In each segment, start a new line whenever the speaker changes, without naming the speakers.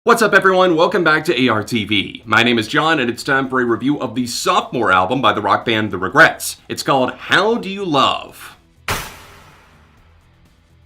What's up everyone, welcome back to ARTV. My name is John and it's time for a review of the sophomore album by the rock band THREAREESS. It's called How Do You Love?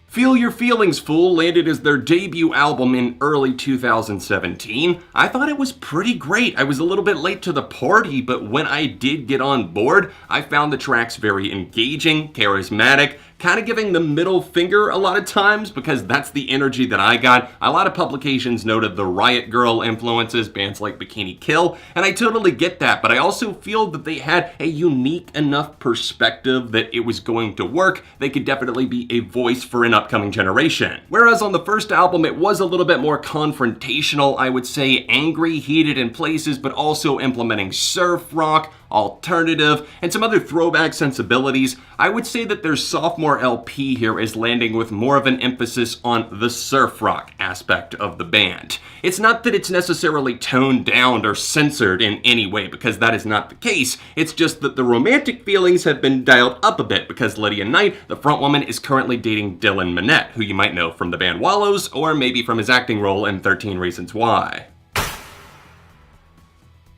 Feel Your Feelings, Fool landed as their debut album in early 2017. I thought it was pretty great. I was a little bit late to the party, but when I did get on board, I found the tracks very engaging, charismatic, kind of giving the middle finger a lot of times because that's the energy that I got. A lot of publications noted the Riot Girl influences, bands like Bikini Kill, and I totally get that, but I also feel that they had a unique enough perspective that it was going to work. They could definitely be a voice for an upcoming generation. Whereas on the first album, it was a little bit more confrontational, I would say angry, heated in places, but also implementing surf rock, alternative, and some other throwback sensibilities. I would say that their sophomore LP here is landing with more of an emphasis on the surf rock aspect of the band. It's not that it's necessarily toned down or censored in any way, because that is not the case. It's just that the romantic feelings have been dialed up a bit because Lydia Night, the frontwoman, is currently dating Dylan Minnette, who you might know from the band Wallows, or maybe from his acting role in 13 Reasons Why.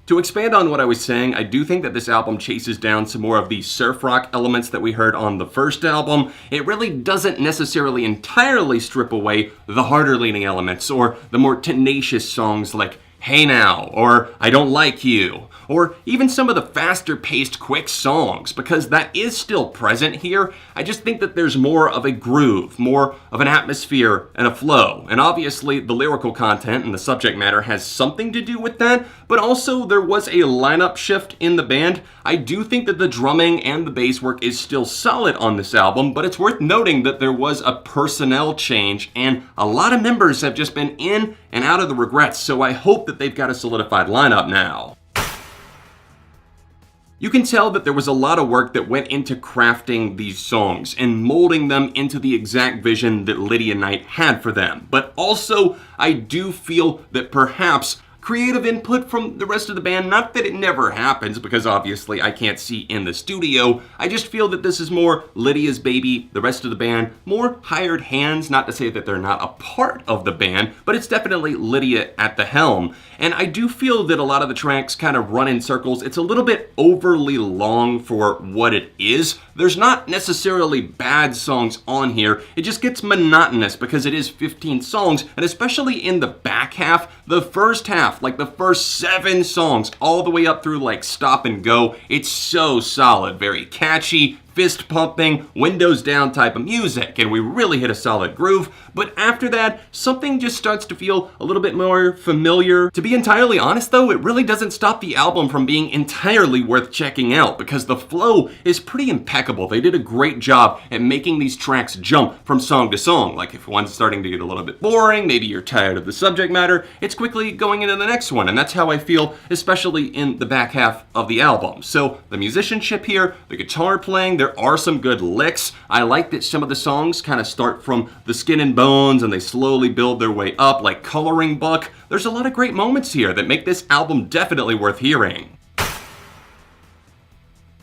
To expand on what I was saying, I do think that this album chases down some more of the surf rock elements that we heard on the first album. It really doesn't necessarily entirely strip away the harder leaning elements or the more tenacious songs like Hey Now, or I Don't Like You, or even some of the faster paced quick songs, because that is still present here. I just think that there's more of a groove, more of an atmosphere and a flow, and obviously the lyrical content and the subject matter has something to do with that, but also there was a lineup shift in the band. I do think that the drumming and the bass work is still solid on this album, but it's worth noting that there was a personnel change and a lot of members have just been in and out of the THREARESS, so I hope that they've got a solidified lineup now. You can tell that there was a lot of work that went into crafting these songs and molding them into the exact vision that Lydia Night had for them. But also, I do feel that perhaps creative input from the rest of the band, not that it never happens, because obviously I can't see in the studio. I just feel that this is more Lydia's baby, the rest of the band, more hired hands, not to say that they're not a part of the band, but it's definitely Lydia at the helm. And I do feel that a lot of the tracks kind of run in circles. It's a little bit overly long for what it is. There's not necessarily bad songs on here. It just gets monotonous because it is 15 songs, and especially in the back half, the first half, like the first 7 songs, all the way up through like Stop and Go, it's so solid, very catchy, fist pumping, windows down type of music, and we really hit a solid groove. But after that, something just starts to feel a little bit more familiar. To be entirely honest though, it really doesn't stop the album from being entirely worth checking out because the flow is pretty impeccable. They did a great job at making these tracks jump from song to song. Like if one's starting to get a little bit boring, maybe you're tired of the subject matter, it's quickly going into the next one, and that's how I feel, especially in the back half of the album. So the musicianship here, the guitar playing, there are some good licks. I like that some of the songs kind of start from the skin and bones and they slowly build their way up, like Coloring Book. There's a lot of great moments here that make this album definitely worth hearing.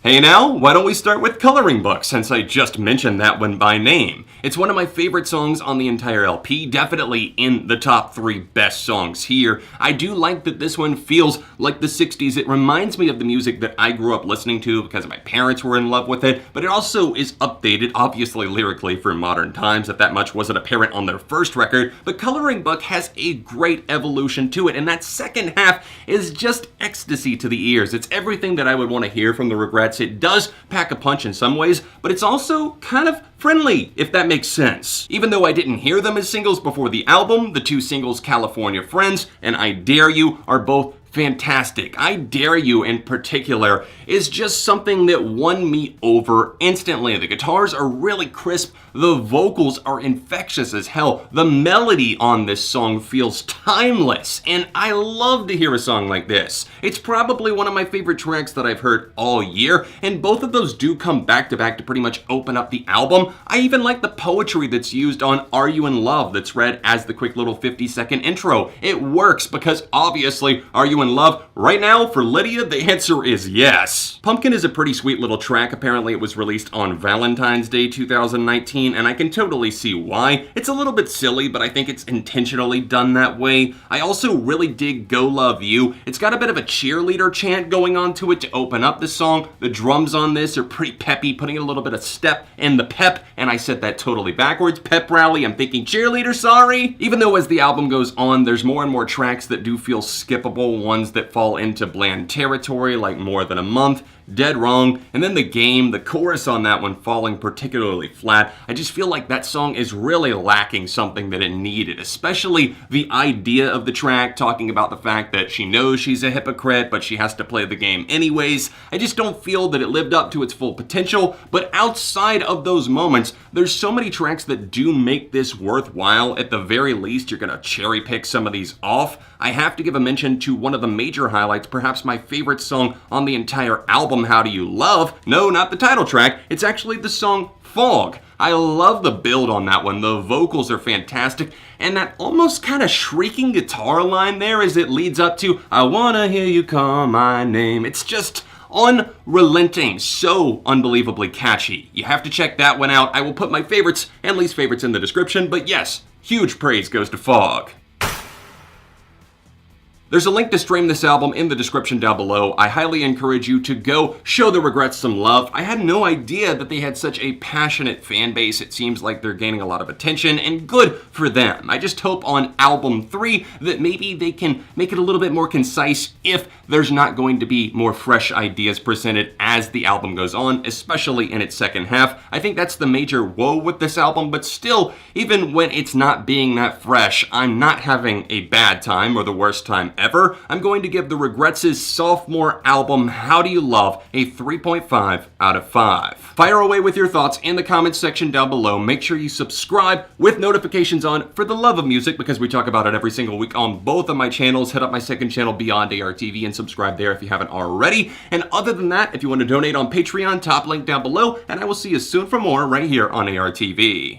Hey now, why don't we start with Coloring Book, since I just mentioned that one by name. It's one of my favorite songs on the entire LP, definitely in the top 3 best songs here. I do like that this one feels like the 60s. It reminds me of the music that I grew up listening to because my parents were in love with it, but it also is updated, obviously lyrically, for modern times, if that much wasn't apparent on their first record. But Coloring Book has a great evolution to it, and that second half is just ecstasy to the ears. It's everything that I would want to hear from the THREARESS. It does pack a punch in some ways, but it's also kind of friendly, if that makes sense. Even though I didn't hear them as singles before the album, the 2 singles California Friends and I Dare You are both fantastic. I Dare You in particular is just something that won me over instantly. The guitars are really crisp, the vocals are infectious as hell, the melody on this song feels timeless, and I love to hear a song like this. It's probably one of my favorite tracks that I've heard all year, and both of those do come back to back to pretty much open up the album. I even like the poetry that's used on Are You in Love that's read as the quick little 50-second intro. It works because obviously Are You you in love? Right now, for Lydia, the answer is yes. Pumpkin is a pretty sweet little track. Apparently it was released on Valentine's Day 2019, and I can totally see why. It's a little bit silly, but I think it's intentionally done that way. I also really dig Go Love You. It's got a bit of a cheerleader chant going on to it to open up the song. The drums on this are pretty peppy, putting a little bit of step in the pep, and I said that totally backwards. Pep rally, I'm thinking cheerleader, sorry. Even though as the album goes on, there's more and more tracks that do feel skippable, ones that fall into bland territory like More Than a Month, Dead Wrong, and then The Game, the chorus on that one falling particularly flat. I just feel like that song is really lacking something that it needed, especially the idea of the track, talking about the fact that she knows she's a hypocrite, but she has to play the game anyways. I just don't feel that it lived up to its full potential, but outside of those moments, there's so many tracks that do make this worthwhile. At the very least, you're gonna cherry pick some of these off. I have to give a mention to one of the major highlights, perhaps my favorite song on the entire album, How Do You Love? No, not the title track. It's actually the song Fog. I love the build on that one. The vocals are fantastic, and that almost kind of shrieking guitar line there as it leads up to I Wanna Hear You Call My Name. It's just unrelenting, so unbelievably catchy. You have to check that one out. I will put my favorites and least favorites in the description, but yes, huge praise goes to Fog. There's a link to stream this album in the description down below. I highly encourage you to go show the Regrets some love. I had no idea that they had such a passionate fan base. It seems like they're gaining a lot of attention, and good for them. I just hope on album 3 that maybe they can make it a little bit more concise if there's not going to be more fresh ideas presented as the album goes on, especially in its second half. I think that's the major woe with this album, but still, even when it's not being that fresh, I'm not having a bad time or the worst time ever. I'm going to give the Regrets' sophomore album, How Do You Love, a 3.5 out of 5. Fire away with your thoughts in the comments section down below. Make sure you subscribe with notifications on for the love of music, because we talk about it every single week on both of my channels. Head up my second channel, Beyond ARTV, and subscribe there if you haven't already. And other than that, if you want to donate on Patreon, top link down below, and I will see you soon for more right here on ARTV.